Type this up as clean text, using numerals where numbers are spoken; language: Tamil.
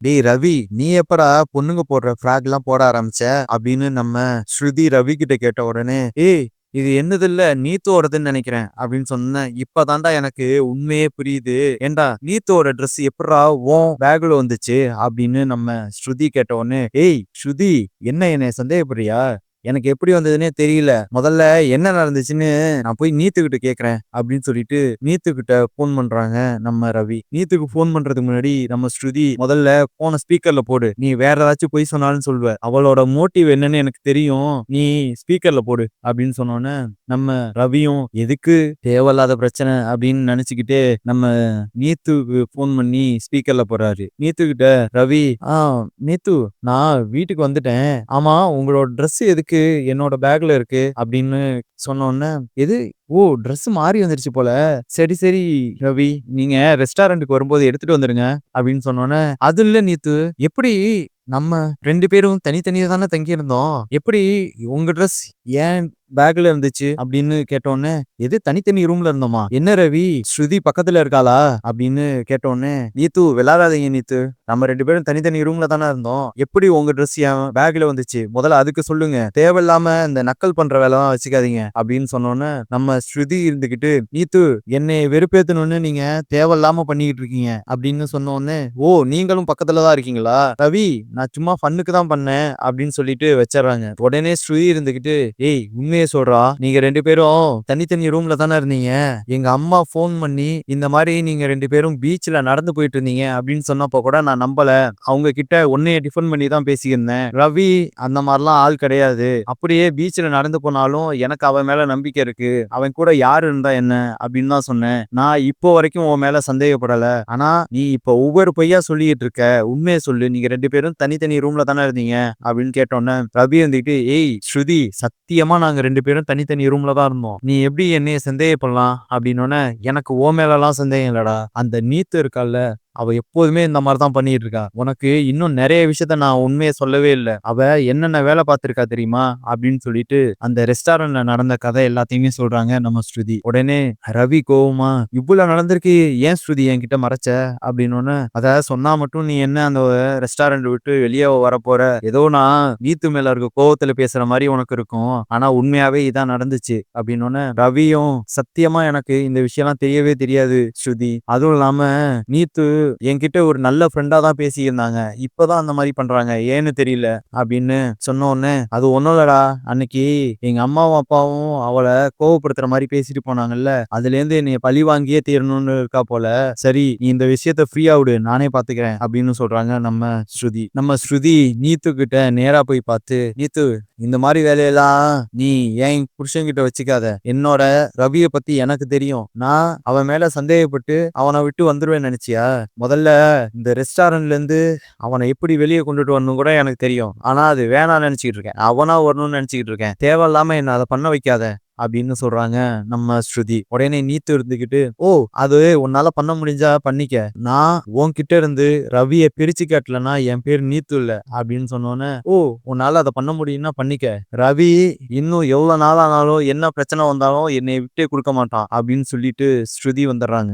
டேய் ரவி, நீ எப்படா பொண்ணுங்க போடுற ஃப்ராக்லாம் போட ஆரம்பிச்ச? அப்படின்னு நம்ம ஸ்ருதி ரவி கிட்ட கேட்ட உடனே, ஏய் இது என்னதில்ல நீத்தோடதுன்னு நெனைக்கிறேன் அப்படின்னு சொன்னேன். இப்பதான்டா எனக்கு உண்மையே புரியுது. ஏன்டா நீத்தோட ட்ரெஸ் எப்புட்றா உன் பேக்ல வந்துச்சு? அப்படின்னு நம்ம ஸ்ருதி கேட்ட உடனே, ஏய் ஸ்ருதி, என்னைய சந்தேகப்படுறியா? எனக்கு எப்படி வந்ததுன்னே தெரியல. முதல்ல என்ன நடந்துச்சுன்னு நான் போய் நீத்துக்கிட்ட கேட்கிறேன் அப்படின்னு சொல்லிட்டு நீத்துக்கிட்ட ஃபோன் பண்றாங்க நம்ம ரவி. நீத்துக்கு ஃபோன் பண்றதுக்கு முன்னாடி நம்ம ஸ்ருதி, முதல்ல ஃபோன ஸ்பீக்கர்ல போடு. நீ வேற ஏதாச்சும் பொய் சொன்னாலும் சொல்லுவ. அவளோட மோட்டிவ் என்னன்னு எனக்கு தெரியும். நீ ஸ்பீக்கர்ல போடு அப்படின்னு சொன்னோனே, நம்ம ரவியும் எதுக்கு தேவையில்லாத பிரச்சனை அப்படின்னு நினைச்சுக்கிட்டே நம்ம நீத்துக்கு ஃபோன் பண்ணி ஸ்பீக்கர்ல போடுறாரு. நீத்துக்கிட்ட ரவி, நீத்து, நான் வீட்டுக்கு வந்துட்டேன். ஆமா, உங்களோட ட்ரெஸ் எதுக்கு என்னோட பேக்ல இருக்கு அப்படின்னு சொன்னோன்னே, எது? ஓ, ட்ரெஸ் மாறி வந்துருச்சு போல. சரி சரி ரவி, நீங்க ரெஸ்டாரண்ட்டுக்கு வரும்போது எடுத்துட்டு வந்துருங்க அப்படின்னு சொன்னோன்னே, அது இல்ல நீத்து, எப்படி நம்ம 2 பேரும் தனித்தனியா தானே தங்கியிருந்தோம். எப்படி உங்க ட்ரெஸ் ஏன் பேக்ல இருந்துச்சு அப்படின்னு கேட்டோன்னே, எது தனித்தனி ரூம்ல இருந்தோமா? என்ன ரவி, ஸ்ருதி பக்கத்துல இருக்காளா? அப்படின்னு கேட்டோன்னே, நீத்து விளையாடாதீங்க நீத்து. நம்ம 2 பேரும் தனித்தனி ரூம்ல தானே இருந்தோம். எப்படி உங்க ட்ரெஸ் என் பேக்ல வந்துச்சு? முதல்ல அதுக்கு சொல்லுங்க. தேவையில்லாம இந்த நக்கல் பண்ற வேலைலாம் வச்சுக்காதீங்க அப்படின்னு சொன்னோன்னே, நம்ம ஸ்ருதி இருந்துகிட்டு, நீத்து என்னை வெறுப்பேத்தணும்னு நீங்க தேவையில்லாம பண்ணிக்கிட்டு இருக்கீங்க அப்படின்னு சொன்னோன்னே, ஓ நீங்களும் பக்கத்துல தான் இருக்கீங்களா? ரவி, நான் சும்மா ஃபன்னுக்கு தான் பண்ணேன் அப்படின்னு சொல்லிட்டு வச்சிடுறாங்க. உடனே ஸ்ருதி இருந்துகிட்டு, ஏய் உண்மையை சொல்றா, நீங்க 2 பேரும் தனித்தனி ரூம்ல தானே இருந்தீங்க. எங்க அம்மா ஃபோன் பண்ணி இந்த மாதிரி நீங்க 2 பேரும் பீச்ல நடந்து போயிட்டு இருந்தீங்க அப்படின்னு சொன்னப்போ கூட நான் நம்பல. அவங்க கிட்ட உன்னைய டிஃபன் பண்ணி தான் பேசியிருந்தேன். ரவி அந்த மாதிரிலாம் ஆள் கிடையாது. அப்படியே பீச்ல நடந்து போனாலும் எனக்கு அவன் மேல நம்பிக்கை இருக்கு. அவன் கூட யாரு இருந்தா என்ன அப்படின்னு தான் சொன்னேன். நான் இப்போ வரைக்கும் உன் மேல சந்தேகப்படல. ஆனா நீ இப்ப ஒவ்வொரு பொய்யா சொல்லிட்டு இருக்க. உண்மையை சொல்லு, நீங்க 2 பேரும் தனித்தனி ரூம்ல தானே இருந்தீங்க அப்படின்னு கேட்டோன்னே, ரவி வந்துட்டு, ஏய் ஸ்ருதி, சத்தியமா நாங்க 2 பேரும் தனித்தனி ரூம்ல தான் இருந்தோம். நீ எப்படி என்னைய சந்தேகப்படலாம் அப்படின்னோன்னே, எனக்கு உன் மேலலாம் சந்தேகம் இல்லடா. அந்த நீத்து இருக்கால்ல, அவ எப்போதுமே இந்த மாதிரி தான் பண்ணிட்டு இருக்கா. உனக்கு இன்னும் நிறைய விஷயத்த நான் உண்மையை சொல்லவே இல்ல. அவ என்னென்ன வேலை பார்த்திருக்கா தெரியுமா அப்படின்னு சொல்லிட்டு அந்த ரெஸ்டாரண்ட்ல நடந்த கதை எல்லாத்தையுமே சொல்றாங்க நம்ம ஸ்ருதி. உடனே ரவி கோவமா, இவ்வளவு நடந்திருக்கு, ஏன் ஸ்ருதி என்கிட்ட மறைச்ச அப்படின்னோன்னு, அத சொன்னா மட்டும் நீ என்ன அந்த ரெஸ்டாரண்ட் விட்டு வெளியே வரப்போற, ஏதோ நான் நீத்து மேல இருக்க கோவத்துல பேசுற மாதிரி உனக்கு இருக்கும். ஆனா உண்மையாவே இதான் நடந்துச்சு அப்படின்னோன்னு, ரவியும் சத்தியமா எனக்கு இந்த விஷயம்லாம் தெரியவே தெரியாது ஸ்ருதி. அதுவும் இல்லாம நீத்து என்கிட்ட ஒரு நல்ல ஃப்ரெண்டா தான் பேசியிருந்தாங்க. இப்பதான் அந்த மாதிரி பண்றாங்க, ஏன்னு தெரியல அப்படின்னு சொன்ன உடனே, அது ஒண்ணும் இல்லடா, அன்னைக்கு எங்க அம்மாவும் அப்பாவும் அவளை கோவப்படுத்துற மாதிரி பேசிட்டு போனாங்கல்ல, அதுல இருந்து என்னைய பழி வாங்கியே தீரணும்னு இருக்கா போல. சரி நீ இந்த விஷயத்த ஃப்ரீயா விடு, நானே பாத்துக்கிறேன் அப்படின்னு சொல்றாங்க நம்ம ஸ்ருதி. நம்ம ஸ்ருதி நீத்து கிட்ட நேரா போய் பார்த்து, நீத்து, இந்த மாதிரி வேலையெல்லாம் நீ ஏன் புருஷன்கிட்ட வச்சுக்காத. என்னோட ரவிய பத்தி எனக்கு தெரியும். நான் அவன் மேல சந்தேகப்பட்டு அவனை விட்டு வந்துருவேன்னு நினைச்சியா? முதல்ல இந்த ரெஸ்டாரண்ட்ல இருந்து அவனை எப்படி வெளியே கொண்டுட்டு வரணும் கூட எனக்கு தெரியும். ஆனா அது வேணாம்னு நினைச்சுக்கிட்டு இருக்கேன். அவனா வரணும்னு நினைச்சுக்கிட்டு இருக்கேன். தேவையில்லாம என்ன அதை பண்ண வைக்காத அப்படின்னு சொல்றாங்க நம்ம ஸ்ருதி. உடனே நீத்து இருந்துகிட்டு, ஓ அது உன்னால பண்ண முடிஞ்சா பண்ணிக்க. நான் உன்கிட்ட இருந்து ரவிய பிரிச்சு காட்டலன்னா என் பேர் நீத்து இல்ல அப்படின்னு சொன்னோன்னே, ஓ உன்னால அதை பண்ண முடியும்னா பண்ணிக்க. ரவி இன்னும் எவ்வளவு நாள் ஆனாலும் என்ன பிரச்சனை வந்தாலும் என்னை விட்டே கொடுக்க மாட்டான் அப்படின்னு சொல்லிட்டு ஸ்ருதி வந்துடுறாங்க.